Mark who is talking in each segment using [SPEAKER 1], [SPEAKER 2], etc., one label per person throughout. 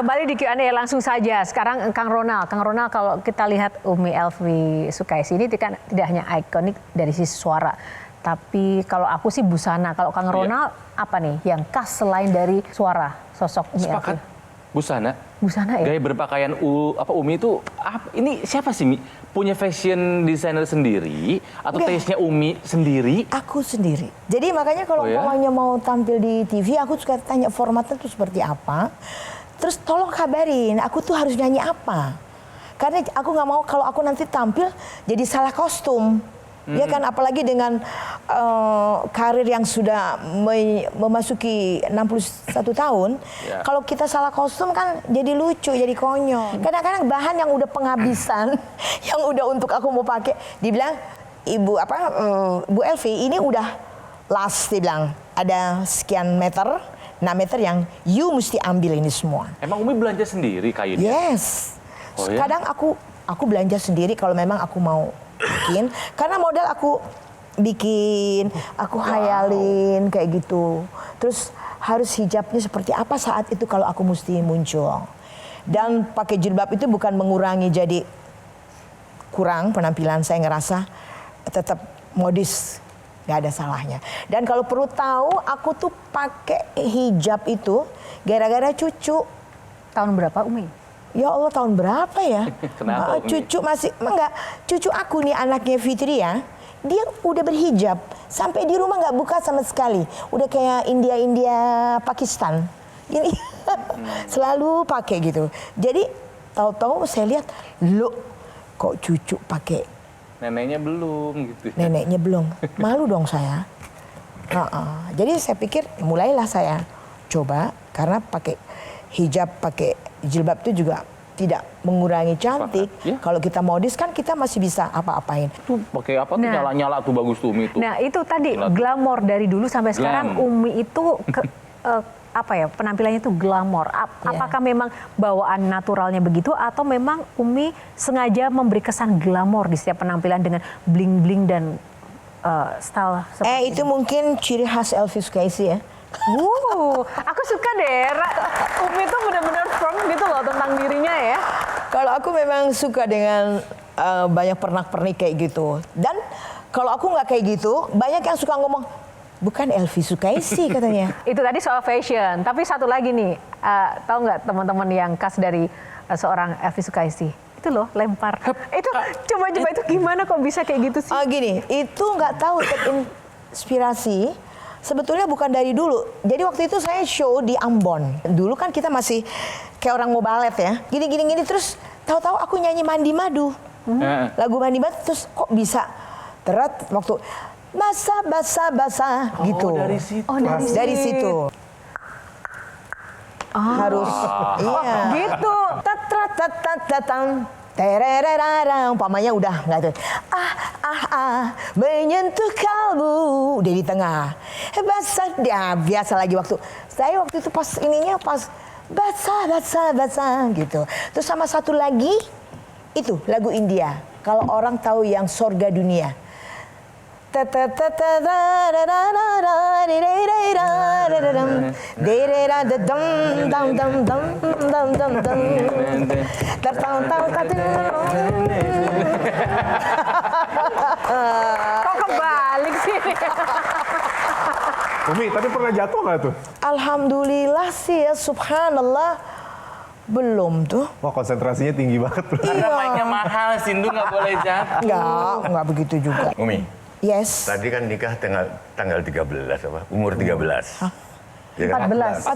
[SPEAKER 1] Kembali di Q&A langsung saja. Sekarang Kang Ronald. Kang Ronald, kalau kita lihat Umi Elvi Sukaisi ini kan tidak hanya ikonik dari sisi suara, tapi kalau aku sih busana. Kalau Kang Ronald apa nih yang khas selain dari suara sosok Umi Elvi?
[SPEAKER 2] Busana.
[SPEAKER 1] Busana ya.
[SPEAKER 2] Gaya berpakaian Umi itu ini siapa sih Mi? Punya fashion designer sendiri atau taste-nya Umi sendiri?
[SPEAKER 3] Aku sendiri. Jadi makanya kalau umpamanya mau tampil di TV, aku suka tanya formatnya tuh seperti apa. Terus tolong kabarin, aku tuh harus nyanyi apa. Karena aku nggak mau kalau aku nanti tampil jadi salah kostum. Ya kan, apalagi dengan karir yang sudah memasuki 61 tahun, kalau kita salah kostum kan jadi lucu, jadi konyol. Kadang-kadang bahan yang udah penghabisan, yang udah untuk aku mau pakai, dibilang Bu Elvi ini udah last, dibilang ada sekian meter, 6 meter yang you mesti ambil ini semua.
[SPEAKER 2] Emang Umi belanja sendiri kainnya?
[SPEAKER 3] Yes. Kadang aku belanja sendiri kalau memang aku mau bikin, karena modal aku bikin, aku hayalin kayak gitu. Terus harus hijabnya seperti apa saat itu kalau aku mesti muncul. Dan pakai jilbab itu bukan mengurangi jadi kurang penampilan, saya ngerasa tetap modis, nggak ada salahnya. Dan kalau perlu tahu, aku tuh pakai hijab itu gara-gara cucu.
[SPEAKER 1] Tahun berapa Umi?
[SPEAKER 3] Ya Allah, tahun berapa ya?
[SPEAKER 2] Kenapa,
[SPEAKER 3] cucu masih enggak, cucu aku nih anaknya Fitri ya, dia udah berhijab sampai di rumah nggak buka sama sekali, udah kayak India Pakistan ini selalu pakai gitu. Jadi tahu-tahu saya lihat, loh kok cucu pakai,
[SPEAKER 2] neneknya belum gitu.
[SPEAKER 3] Neneknya belum, malu dong saya. Jadi saya pikir mulailah saya coba, karena pakai hijab, pakai jilbab itu juga tidak mengurangi cantik. Kalau kita modis kan kita masih bisa apa-apain.
[SPEAKER 2] Tuh pakai apa tuh nyala-nyala tuh bagus tuh Umi itu.
[SPEAKER 1] Nah itu tadi glamor dari dulu sampai sekarang Umi itu penampilannya itu glamor. Apakah memang bawaan naturalnya begitu atau memang Umi sengaja memberi kesan glamor di setiap penampilan dengan bling-bling dan style seperti
[SPEAKER 3] itu mungkin ciri khas Elvi Sukaisi ya.
[SPEAKER 1] Aku suka deh, Umi tuh benar-benar firm gitu loh tentang dirinya ya.
[SPEAKER 3] Kalau aku memang suka dengan banyak pernak-pernik kayak gitu. Dan kalau aku nggak kayak gitu, banyak yang suka ngomong, bukan Elvi Sukaisi katanya.
[SPEAKER 1] Itu tadi soal fashion, tapi satu lagi nih, tahu nggak teman-teman yang khas dari seorang Elvi Sukaisi? Itu loh, lempar. Itu coba itu gimana kok bisa kayak gitu sih?
[SPEAKER 3] Gini, itu nggak tahu terinspirasi. Sebetulnya bukan dari dulu. Jadi waktu itu saya show di Ambon. Dulu kan kita masih kayak orang mau balet ya. Gini terus tahu-tahu aku nyanyi Mandi Madu. Lagu Mandi Madu terus kok bisa teret waktu basah gitu.
[SPEAKER 2] Dari situ.
[SPEAKER 3] Dari situ. Harus iya.
[SPEAKER 1] Gitu.
[SPEAKER 3] Umpamanya udah nggak tuh, menyentuh kalbu udah di tengah, basah dia biasa lagi waktu itu pas ininya pas basah gitu. Terus sama satu lagi itu lagu India, kalau orang tahu yang Sorga Dunia.
[SPEAKER 1] Kok kebalik sih?
[SPEAKER 4] Umi, tapi pernah jatuh nggak tuh?
[SPEAKER 3] Alhamdulillah sih ya, subhanallah. Belum tuh.
[SPEAKER 4] Wah, konsentrasinya tinggi banget.
[SPEAKER 2] Karena mic-nya mahal, Sindu nggak boleh jatuh.
[SPEAKER 3] Enggak begitu juga.
[SPEAKER 5] Umi,
[SPEAKER 3] Yes.
[SPEAKER 5] tadi kan nikah tanggal 13 apa? Umur 13. Ya kan?
[SPEAKER 1] 14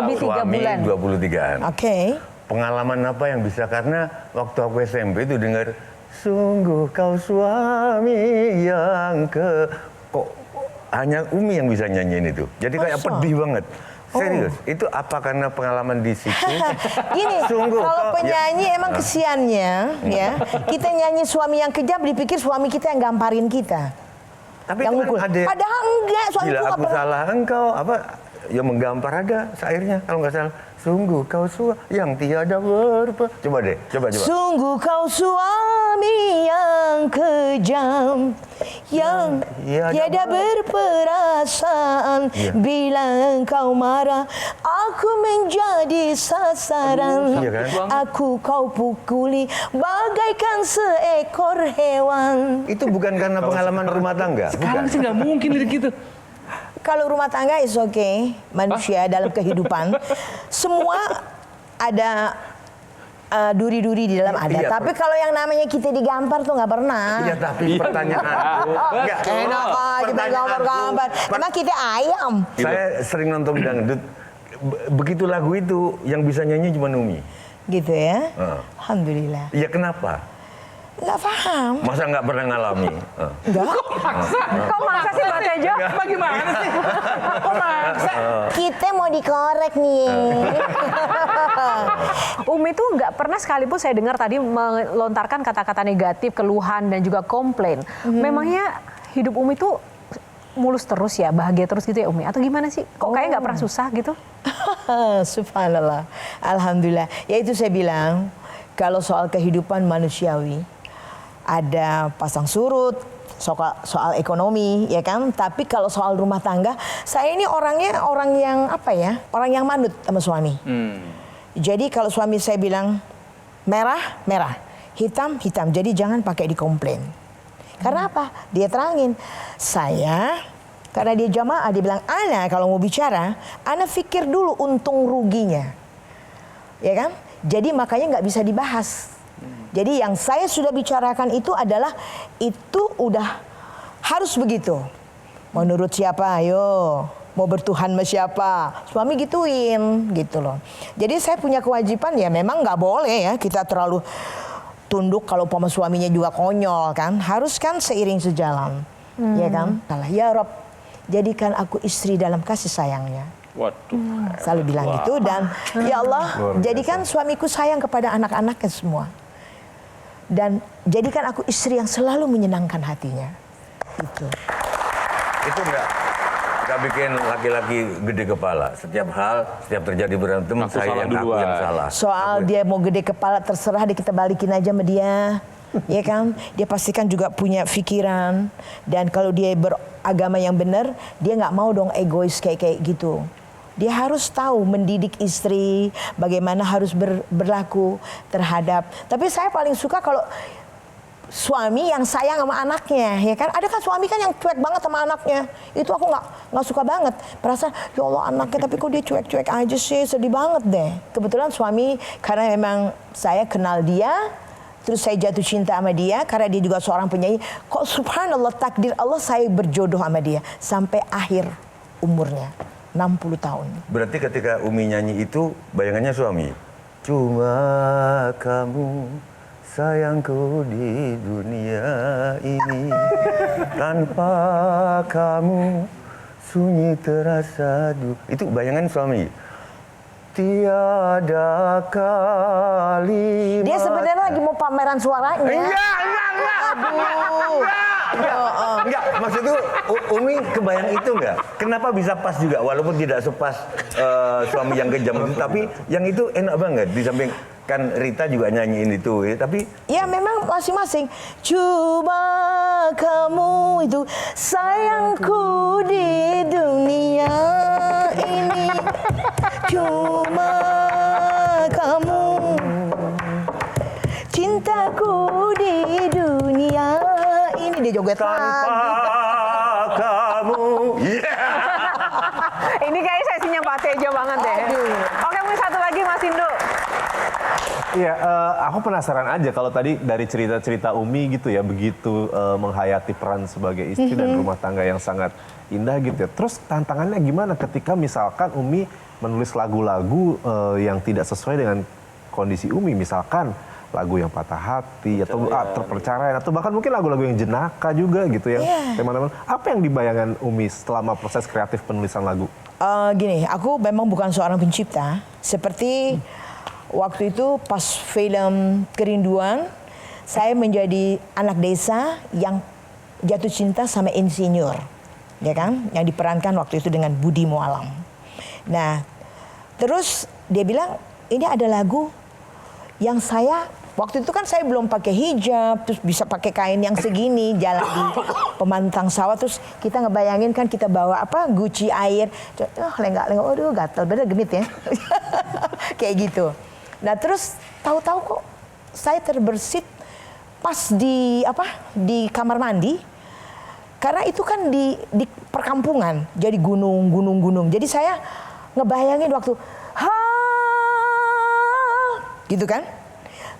[SPEAKER 1] lebih 3 bulan.
[SPEAKER 5] Suami 23-an.
[SPEAKER 3] Oke.
[SPEAKER 5] Pengalaman apa yang bisa, karena waktu aku SMP itu dengar, sungguh kau suami yang kok hanya Umi yang bisa nyanyiin itu. Jadi kayak pedih banget. Serius, itu apa karena pengalaman di situ?
[SPEAKER 3] Gini, kalau penyanyi emang kesiannya ya, kita nyanyi suami yang kejam dipikir suami kita yang gamparin kita.
[SPEAKER 5] Tapi
[SPEAKER 3] yang
[SPEAKER 5] kan
[SPEAKER 3] mukul.
[SPEAKER 5] ada,
[SPEAKER 3] Padahal enggak, suami
[SPEAKER 5] bila
[SPEAKER 3] itu
[SPEAKER 5] aku salah engkau, yang menggampar ada syairnya kalau nggak salah. Sungguh kau suami yang tiada coba deh, coba.
[SPEAKER 3] Sungguh kau suami suami yang kejam, yang tiada berperasaan. Bila engkau marah, aku menjadi sasaran. Aku kau pukuli bagaikan seekor hewan.
[SPEAKER 5] Itu bukan karena pengalaman rumah tangga?
[SPEAKER 2] Sekarang sih nggak mungkin lirik gitu.
[SPEAKER 3] Kalau rumah tangga is okay, manusia dalam kehidupan semua ada duri-duri di dalam ada.
[SPEAKER 5] Iya,
[SPEAKER 3] Tapi kalau yang namanya kita digampar tuh nggak pernah.
[SPEAKER 5] Iya, tapi pertanyaanku enggak.
[SPEAKER 3] Enak aja main gambar-gambar. Emang kita ayam.
[SPEAKER 5] Saya sering nonton dangdut. Begitu lagu itu yang bisa nyanyi cuma Umi.
[SPEAKER 3] Gitu ya. Alhamdulillah.
[SPEAKER 5] Iya, kenapa?
[SPEAKER 3] Nggak paham.
[SPEAKER 5] Masa nggak pernah ngalami?
[SPEAKER 3] Enggak.
[SPEAKER 1] Kok maksa sih Pak Tejo?
[SPEAKER 2] Bagaimana sih? Kok maksa?
[SPEAKER 3] Kita mau dikorek nih.
[SPEAKER 1] Umi tuh nggak pernah sekalipun saya dengar tadi melontarkan kata-kata negatif, keluhan dan juga komplain. Memangnya hidup Umi tuh mulus terus ya, bahagia terus gitu ya Umi? Atau gimana sih? Kok kayak nggak pernah susah gitu?
[SPEAKER 3] Subhanallah. Alhamdulillah. Ya itu saya bilang, kalau soal kehidupan manusiawi, ada pasang surut, soal ekonomi, ya kan? Tapi kalau soal rumah tangga, saya ini orangnya orang yang apa ya? Orang yang manut sama suami. Jadi kalau suami saya bilang merah, merah, hitam, hitam. Jadi jangan pakai dikomplain. Karena apa? Dia terangin. Saya, karena dia jamaah, dia bilang, Ana kalau mau bicara, Ana pikir dulu untung ruginya. Ya kan? Jadi makanya nggak bisa dibahas. Jadi yang saya sudah bicarakan itu adalah itu udah harus begitu. Menurut siapa? Ayo. Mau bertuhan sama siapa? Suami gituin, gitu loh. Jadi saya punya kewajiban ya memang nggak boleh ya kita terlalu tunduk kalau sama suaminya juga konyol kan. Harus kan seiring sejalan. Ya kan? Ya Rob, jadikan aku istri dalam kasih sayangnya.
[SPEAKER 2] Waduh.
[SPEAKER 3] Selalu bilang gitu dan ya Allah jadikan suamiku sayang kepada anak-anaknya semua. Dan jadikan aku istri yang selalu menyenangkan hatinya.
[SPEAKER 5] Itu enggak bikin laki-laki gede kepala. Setiap hal, setiap terjadi berantem,
[SPEAKER 2] Aku
[SPEAKER 5] saya
[SPEAKER 2] salah
[SPEAKER 5] yang aku
[SPEAKER 2] duluan.
[SPEAKER 5] yang salah.
[SPEAKER 3] Soal dia mau gede kepala terserah kita balikin aja sama dia. Ya kan? Dia pastikan juga punya pikiran. Dan kalau dia beragama yang benar, dia nggak mau dong egois kayak gitu. Dia harus tahu mendidik istri, bagaimana harus berlaku terhadap. Tapi saya paling suka kalau suami yang sayang sama anaknya, ya kan? Ada kan suami kan yang cuek banget sama anaknya. Itu aku nggak suka banget. Perasaan, ya Allah anaknya tapi kok dia cuek-cuek aja sih, sedih banget deh. Kebetulan suami karena memang saya kenal dia, terus saya jatuh cinta sama dia karena dia juga seorang penyanyi. Kok subhanallah takdir Allah saya berjodoh sama dia sampai akhir umurnya. 60 tahun.
[SPEAKER 5] Berarti ketika Umi nyanyi itu bayangannya suami. Cuma kamu sayangku di dunia ini. Tanpa kamu sunyi terasa itu bayangan suami. Tiada kalimat.
[SPEAKER 3] Dia sebenarnya lagi mau pameran suaranya.
[SPEAKER 5] Enggak.
[SPEAKER 3] Aduh.
[SPEAKER 5] Enggak, maksudku Umi kebayang itu enggak? Kenapa bisa pas juga walaupun tidak sepas suami yang kejam itu, tapi yang itu enak banget di samping kan Rita juga nyanyiin itu ya, tapi
[SPEAKER 3] ya memang masing-masing. Cuma kamu itu sayangku di dunia ini. Cuma kamu cintaku di dunia ini. Dia joget
[SPEAKER 5] tanpa
[SPEAKER 3] lagi.
[SPEAKER 5] kamu.
[SPEAKER 1] Ini kayaknya sesinya Pak Tejo banget deh. Oke, mungkin satu lagi Mas Indro.
[SPEAKER 4] Iya, aku penasaran aja kalau tadi dari cerita-cerita Umi gitu ya, begitu menghayati peran sebagai istri dan rumah tangga yang sangat indah gitu ya. Terus tantangannya gimana ketika misalkan Umi menulis lagu-lagu yang tidak sesuai dengan kondisi Umi, misalkan lagu yang patah hati atau terperceraian atau bahkan mungkin lagu-lagu yang jenaka juga gitu ya. Teman-teman, apa yang dibayangkan Umi selama proses kreatif penulisan lagu?
[SPEAKER 3] Gini, aku memang bukan seorang pencipta. Seperti waktu itu pas film Kerinduan, saya menjadi anak desa yang jatuh cinta sama insinyur, ya kan? Yang diperankan waktu itu dengan Budi Mualam. Nah, terus dia bilang ini ada lagu yang saya Waktu itu kan saya belum pakai hijab, terus bisa pakai kain yang segini, jalan di pemantang sawah, terus kita ngebayangin kan kita bawa apa guci air, lenggak-lenggak, aduh gatel, bener genit ya, kayak gitu. Nah terus tahu-tahu kok saya terbersit pas di di kamar mandi, karena itu kan di perkampungan, jadi gunung. Jadi saya ngebayangin waktu gitu kan.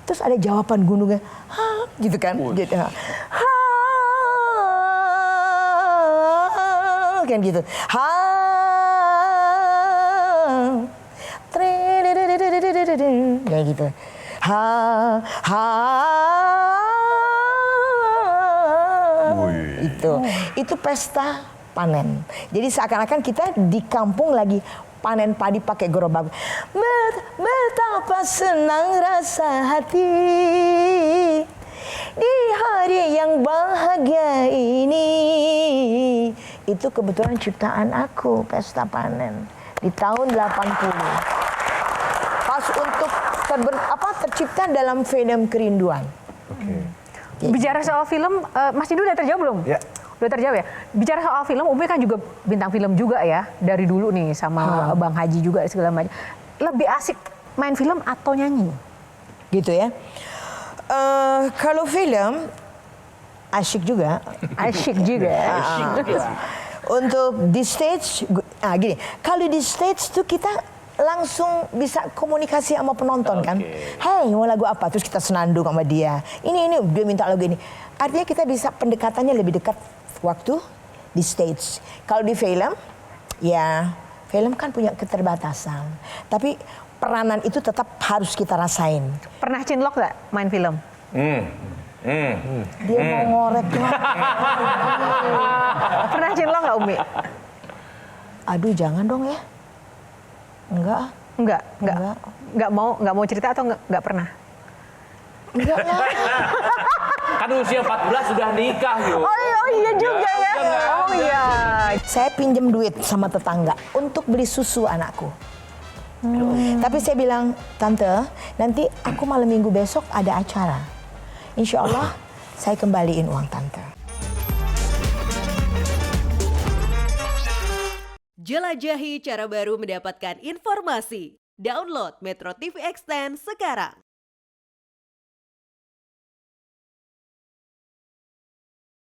[SPEAKER 3] Terus ada jawaban gunungnya, gitu kan. Gitu. Kan gitu. Kayak gitu. Itu pesta panen. Jadi seakan-akan kita di kampung lagi panen padi pakai gerobak. Betapa senang rasa hati di hari yang bahagia ini. Itu kebetulan ciptaan aku, pesta panen di tahun 80. Pas untuk tercipta dalam film Kerinduan.
[SPEAKER 1] Bicara soal film, Mas Didu udah terjawab belum?
[SPEAKER 4] Ya.
[SPEAKER 1] Udah terjawab ya? Bicara soal film, Umi kan juga bintang film juga ya, dari dulu nih sama Bang Haji juga segala macam. Lebih asik main film atau nyanyi?
[SPEAKER 3] Gitu ya. Kalau film, asyik juga.
[SPEAKER 1] Asyik juga.
[SPEAKER 3] Untuk di stage, gini, kalau di stage tuh kita langsung bisa komunikasi sama penonton kan. Hey, mau lagu apa? Terus kita senandung sama dia. Ini dia minta lagu ini. Artinya kita bisa pendekatannya lebih dekat waktu di stage. Kalau di film, ya film kan punya keterbatasan. Tapi peranan itu tetap harus kita rasain.
[SPEAKER 1] Pernah cinlok nggak main film?
[SPEAKER 3] Dia mau ngorek
[SPEAKER 1] Pernah cinlok nggak Umi?
[SPEAKER 3] Aduh jangan dong ya. Enggak.
[SPEAKER 1] Nggak mau cerita atau nggak pernah?
[SPEAKER 3] Enggak lah.
[SPEAKER 2] Kan usia 14 sudah nikah yuk.
[SPEAKER 1] Oh iya juga ya. Oh iya.
[SPEAKER 3] Saya pinjam duit sama tetangga untuk beli susu anakku. Tapi saya bilang, Tante, nanti aku malam minggu besok ada acara. Insya Allah saya kembaliin uang Tante.
[SPEAKER 6] Jelajahi cara baru mendapatkan informasi. Download Metro TV Extend sekarang.